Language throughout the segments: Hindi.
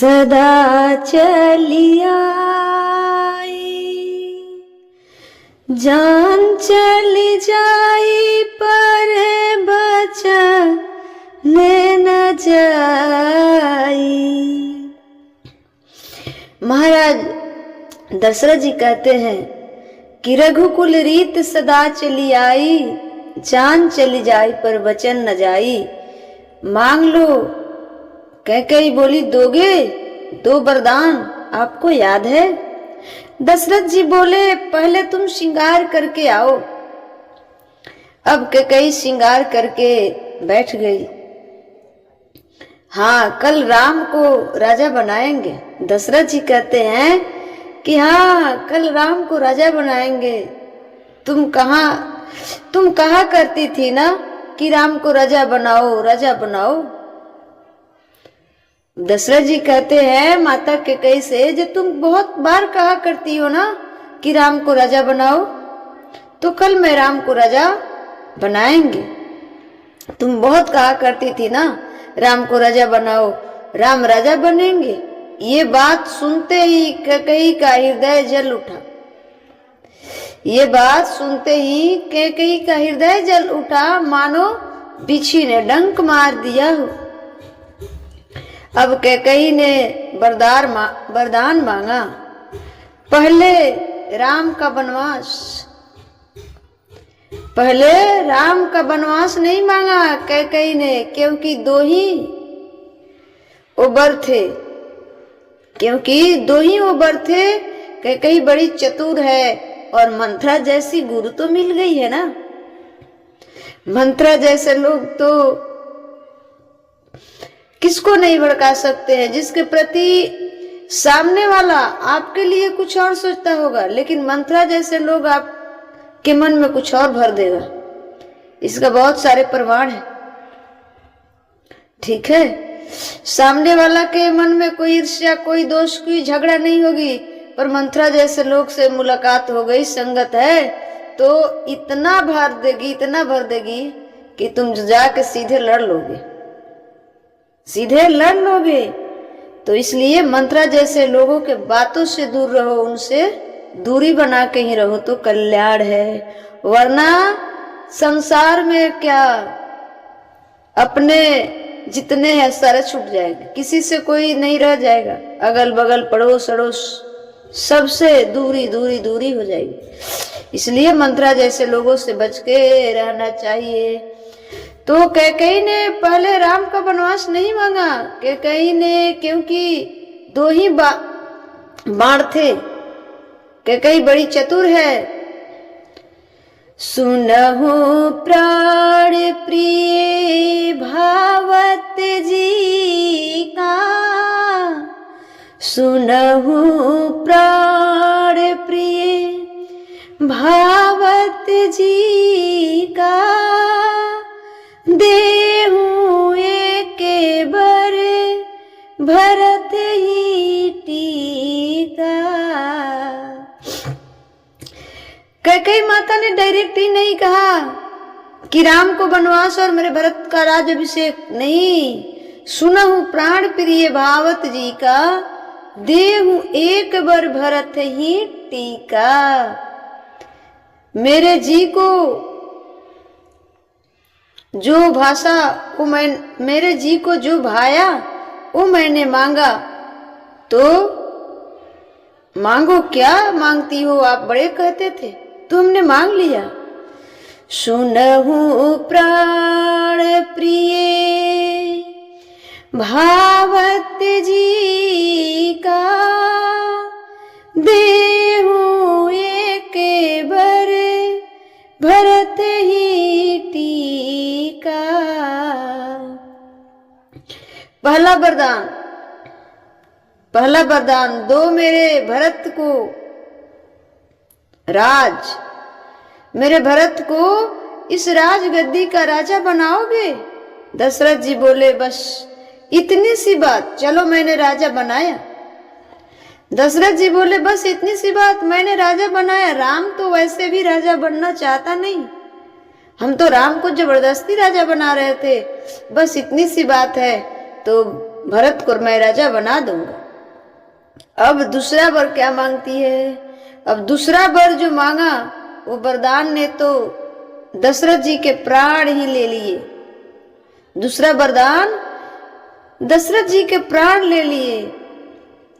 सदा चली आई, जान चली जाई पर बचने न जाई। महाराज दशरथ जी कहते हैं कि रघुकुल रीत सदा चली आई, जान चली जाई पर वचन न जाई। मांग लो। कैकेयी बोली दोगे? दो वरदान आपको याद है? दशरथ जी बोले पहले तुम श्रृंगार करके आओ। अब कैकेयी श्रृंगार करके बैठ गई। हाँ, कल राम को राजा बनाएंगे। दशरथ जी कहते हैं कि हाँ, कल राम को राजा बनाएंगे। तुम कहा करती थी ना कि राम को राजा बनाओ, राजा बनाओ। दशरथ जी कहते हैं माता कैकेयी से, जो तुम बहुत बार कहा करती हो ना कि राम को राजा बनाओ, तो कल मैं राम को राजा बनाएंगे। तुम बहुत कहा करती थी ना राम को राजा बनाओ, राम राजा बनेंगे। ये बात सुनते ही कैकेयी का हृदय जल उठा। ये बात सुनते ही कैकेयी का हृदय जल उठा, मानो बिच्छी ने डंक मार दिया हो। अब कैकेयी ने वरदान मांगा। पहले राम का वनवास नहीं मांगा कैकेयी ने, क्योंकि दो ही उबर थे। कैकेयी बड़ी चतुर है और मंथरा जैसी गुरु तो मिल गई है ना। मंथरा जैसे लोग तो किसको नहीं भड़का सकते हैं, जिसके प्रति सामने वाला आपके लिए कुछ और सोचता होगा, लेकिन मंथरा जैसे लोग आपके मन में कुछ और भर देगा। इसका बहुत सारे प्रमाण है। ठीक है, सामने वाला के मन में कोई ईर्ष्या, कोई दोष, कोई झगड़ा नहीं होगी, पर मंथरा जैसे लोग से मुलाकात हो गई, संगत है, तो इतना भर देगी कि तुम जाके सीधे लड़ लोगे। तो इसलिए मंथरा जैसे लोगों के बातों से दूर रहो, उनसे दूरी बना के ही रहो तो कल्याण है। वरना संसार में क्या, अपने जितने हैं सारे छूट जाएंगे, किसी से कोई नहीं रह जाएगा। अगल बगल पड़ोस अड़ोस सबसे दूरी हो जाएगी। इसलिए मंथरा जैसे लोगों से बच के रहना चाहिए। तो कैकेयी ने पहले राम का वनवास नहीं मांगा। कैकेयी ने, क्योंकि दो ही बाण थे। कैकेयी बड़ी चतुर है। सुनहु प्राण प्रिय भावत जी का, सुनहु प्राण प्रिय भावत जी का, देहु एके बर भरत ही टीका। कैकेयी माता ने डायरेक्ट ही नहीं कहा कि राम को वनवास और मेरे भरत का राज्याभिषेक नहीं। सुनहु प्राण प्रिय भावत जी का, देहु एक बर भरत ही टीका। मेरे जी को जो मेरे जी को जो भाया वो मैंने मांगा। तो मांगो, क्या मांगती हो आप, बड़े कहते थे, तो हमने मांग लिया। सुनहु प्राण प्रिय भावत जी का, देहु एके बर भरत ही टीका। पहला वरदान दो मेरे भरत को मेरे भरत को इस राज गद्दी का राजा बनाओगे? दशरथ जी बोले बस इतनी सी बात, चलो मैंने राजा बनाया। दशरथ जी बोले बस इतनी सी बात, मैंने राजा बनाया। राम तो वैसे भी राजा बनना चाहता नहीं, हम तो राम को जबरदस्ती राजा बना रहे थे। बस इतनी सी बात है। तो भरत को मैं राजा बना दूंगा। अब दूसरा वर क्या मांगती है? अब दूसरा वर जो मांगा वो वरदान ने तो दशरथ जी के प्राण ही ले लिए। दूसरा वरदान दशरथ जी के प्राण ले लिए।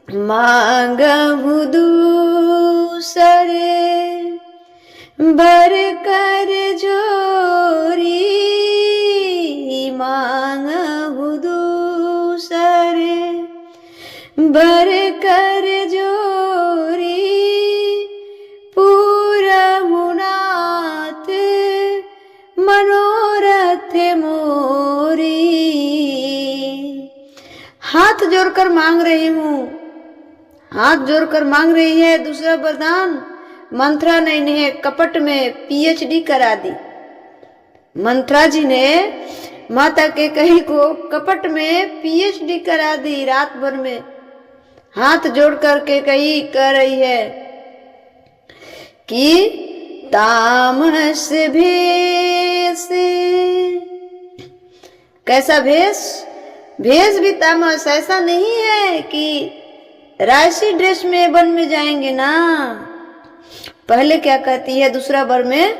मांगहु दूसरे बर कर जोरी, मांगहु दूसरे बर कर जोरी, पूरहु नाथ मनोरथ मोरी। हाथ जोड़कर मांग रही हूं, हाथ जोड़कर मांग रही है दूसरा वरदान। मंत्रा ने इन्हें कपट में पीएचडी करा दी। मंत्रा जी ने माता कैकेयी को कपट में पीएचडी करा दी रात भर में। हाथ जोड़कर कैकेयी कह रही है कि तामस भेष, कैसा भेष? भेष भी तामस। ऐसा नहीं है कि राशि ड्रेस में वन में जाएंगे ना। पहले क्या कहती है दूसरा वर में?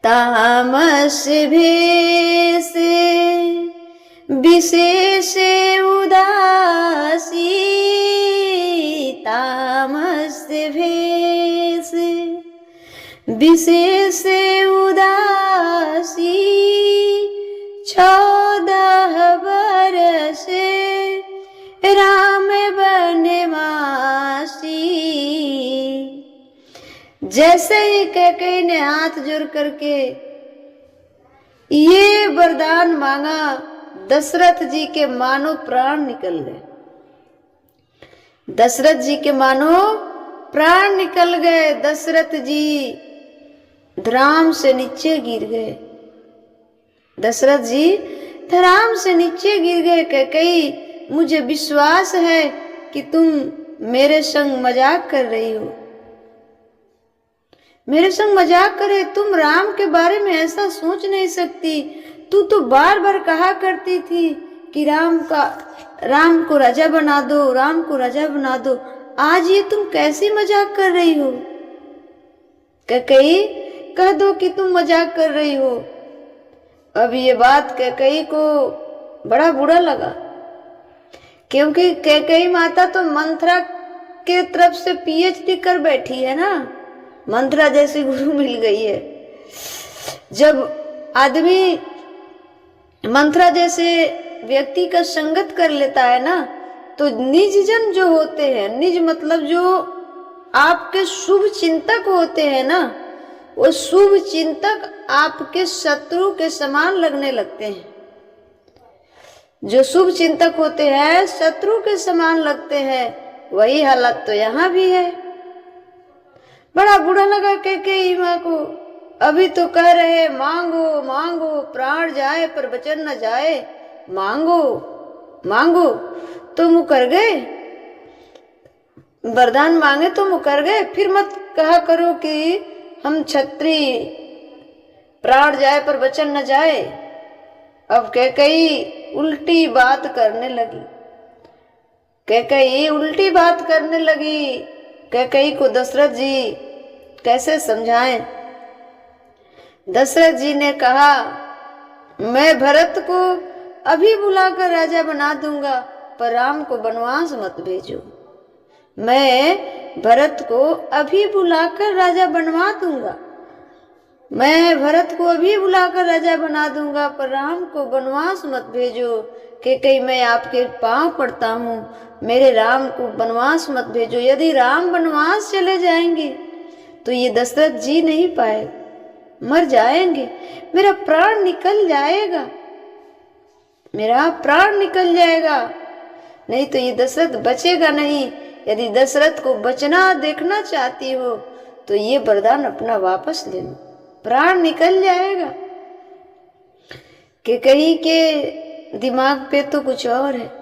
तामस भेष विशेष उदासी, तामस भेष विशेष उदासी, 14 बरस राम बनवासी। जैसे ही कैकेयी ने हाथ जोड़ करके ये वरदान मांगा, दशरथ जी के मानो प्राण निकल गए। दशरथ जी के मानो प्राण निकल गए। दशरथ जी धराम से नीचे गिर गए। दशरथ जी धराम से नीचे गिर गए। कैकेयी, मुझे विश्वास है कि तुम मेरे संग मजाक कर रही हो, मेरे संग मजाक करे। तुम राम के बारे में ऐसा सोच नहीं सकती। तू तो बार बार कहा करती थी कि राम को राजा बना दो, राम को राजा बना दो। आज ये तुम कैसी मजाक कर रही हो? कैकेयी, कह दो कि तुम मजाक कर रही हो। अब ये बात कैकेयी को बड़ा बुरा लगा, क्योंकि कैकेयी माता तो मंत्रा के तरफ से पीएचडी कर बैठी है ना। मंत्रा जैसी गुरु मिल गई है। जब आदमी मंत्रा जैसे व्यक्ति का संगत कर लेता है ना, तो निज जन जो होते हैं, निज मतलब जो आपके शुभ चिंतक होते हैं ना, वो शुभ चिंतक आपके शत्रु के समान लगने लगते हैं। जो शुभ चिंतक होते हैं शत्रु के समान लगते हैं। वही हालत तो यहाँ भी है। बड़ा बुरा लगा कैकेयी माँ को। अभी तो कह रहे मांगो मांगो, प्राण जाए पर वचन न जाए, मांगो मांगो, तो मुकर गए। वरदान मांगे तो मुकर गए। फिर मत कहा करो कि हम क्षत्रिय, प्राण जाए पर वचन न जाए। अब कैकेयी उल्टी बात करने लगी। कैकेयी उल्टी बात करने लगी। कैकेयी को दशरथ जी कैसे समझाएं? दशरथ जी ने कहा, मैं भरत को अभी बुलाकर राजा बना दूंगा, पर राम को वनवास मत भेजो। मैं भरत को अभी बुलाकर राजा बनवा दूंगा, मैं भरत को अभी बुलाकर राजा बना दूंगा, पर राम को वनवास मत भेजो। कैकेयी, मैं आपके पांव पड़ता हूँ, मेरे राम को वनवास मत भेजो। यदि राम वनवास चले जाएंगे तो ये दशरथ जी नहीं पाए, मर जाएंगे, मेरा प्राण निकल जाएगा, मेरा प्राण निकल जाएगा, नहीं तो ये दशरथ बचेगा नहीं। यदि दशरथ को बचना देखना चाहती हो तो ये वरदान अपना वापस ले लो, प्राण निकल जाएगा। कैकेयी के दिमाग पे तो कुछ और है।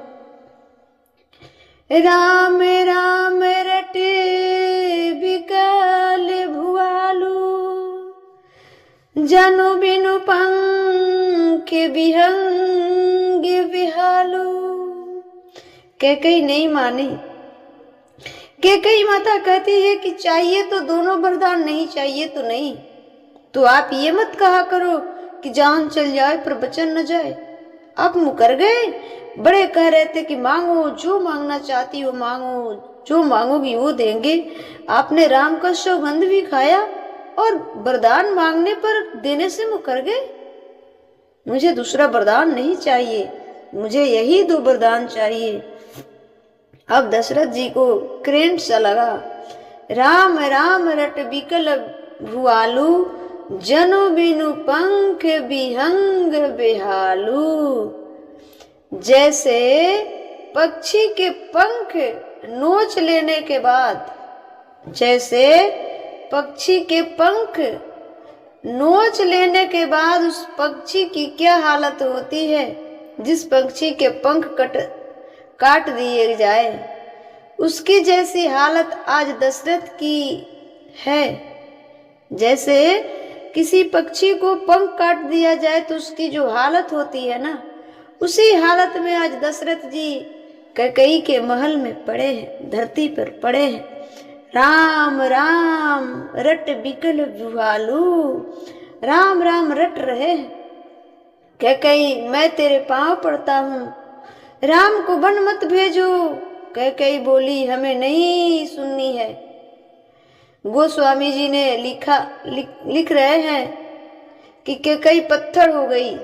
राम राम रटे बिकल भुआलू, जनु बिनु पंख विहंग अंग विहालू। कैकेयी नहीं मानी। कैकेयी माता कहती है कि चाहिए तो दोनों वरदान, नहीं चाहिए तो नहीं। तो आप ये मत कहा करो कि जान चल जाए पर वचन न जाए। आप मुकर गए। बड़े कह रहे थे कि मांगो, जो मांगना चाहती हो मांगो, जो मांगोगी वो देंगे। आपने राम का सौगंध भी खाया और वरदान मांगने पर देने से मुकर गए। मुझे दूसरा वरदान नहीं चाहिए, मुझे यही 2 वरदान चाहिए। अब दशरथ जी को करेंट सा लगा। राम राम रट बिकल भुआलू, जनु बिनु पंख बिहंग बेहालू। जैसे पक्षी के पंख नोच लेने के बाद, जैसे पक्षी के पंख नोच लेने के बाद उस पक्षी की क्या हालत होती है, जिस पक्षी के पंख काट दिए जाए, उसकी जैसी हालत आज दशरथ की है। जैसे किसी पक्षी को पंख काट दिया जाए तो उसकी जो हालत होती है ना, उसी हालत में आज दशरथ जी कैकेयी के महल में पड़े हैं, धरती पर पड़े हैं। राम राम रट बिकल भुआलू, राम राम रट रहे हैं। कैकेयी मैं तेरे पांव पड़ता हूँ, राम को वन मत भेजो। कैकेयी बोली हमें नहीं सुननी है। गोस्वामी जी ने लिख रहे हैं कि कैकेयी पत्थर हो गई।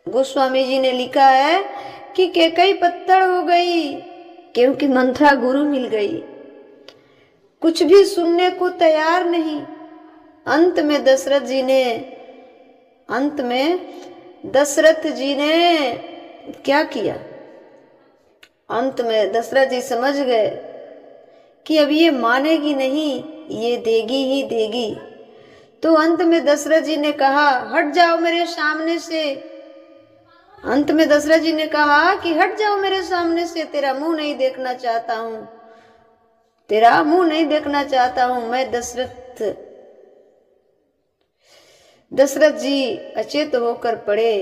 गोस्वामी जी ने लिखा है कि कैकेयी पत्थर हो गई क्योंकि मंथरा गुरु मिल गई, कुछ भी सुनने को तैयार नहीं। अंत में दशरथ जी ने क्या किया? अंत में दशरथ जी समझ गए कि अब ये मानेगी नहीं, ये देगी ही देगी। तो अंत में दशरथ जी ने कहा हट जाओ मेरे सामने से। अंत में दशरथ जी ने कहा कि हट जाओ मेरे सामने से, तेरा मुंह नहीं देखना चाहता हूं, तेरा मुंह नहीं देखना चाहता हूं। मैं दशरथ जी अचेत होकर पड़े।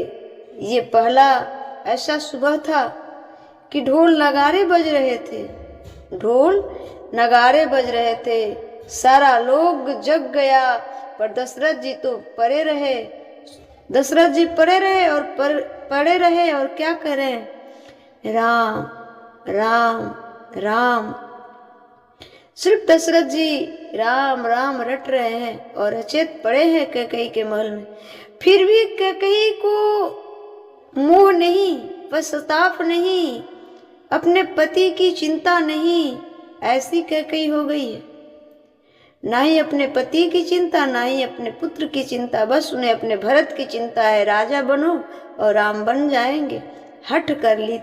ये पहला ऐसा सुबह था कि ढोल नगारे बज रहे थे, ढोल नगारे बज रहे थे, सारा लोग जग गया, पर दशरथ जी तो परे रहे। दशरथ जी पड़े रहे और पड़े रहे और क्या करें? राम राम राम। सिर्फ दशरथ जी राम राम रट रहे हैं और अचेत पड़े हैं कैकेयी के महल में। फिर भी कैकेयी को मोह नहीं, पश्चाताप नहीं, अपने पति की चिंता नहीं। ऐसी कैकेयी हो गई है, ना ही अपने पति की चिंता, ना ही अपने पुत्र की चिंता, बस उन्हें अपने भरत की चिंता है। राजा बनो और राम बन जाएंगे। हट कर ली थी।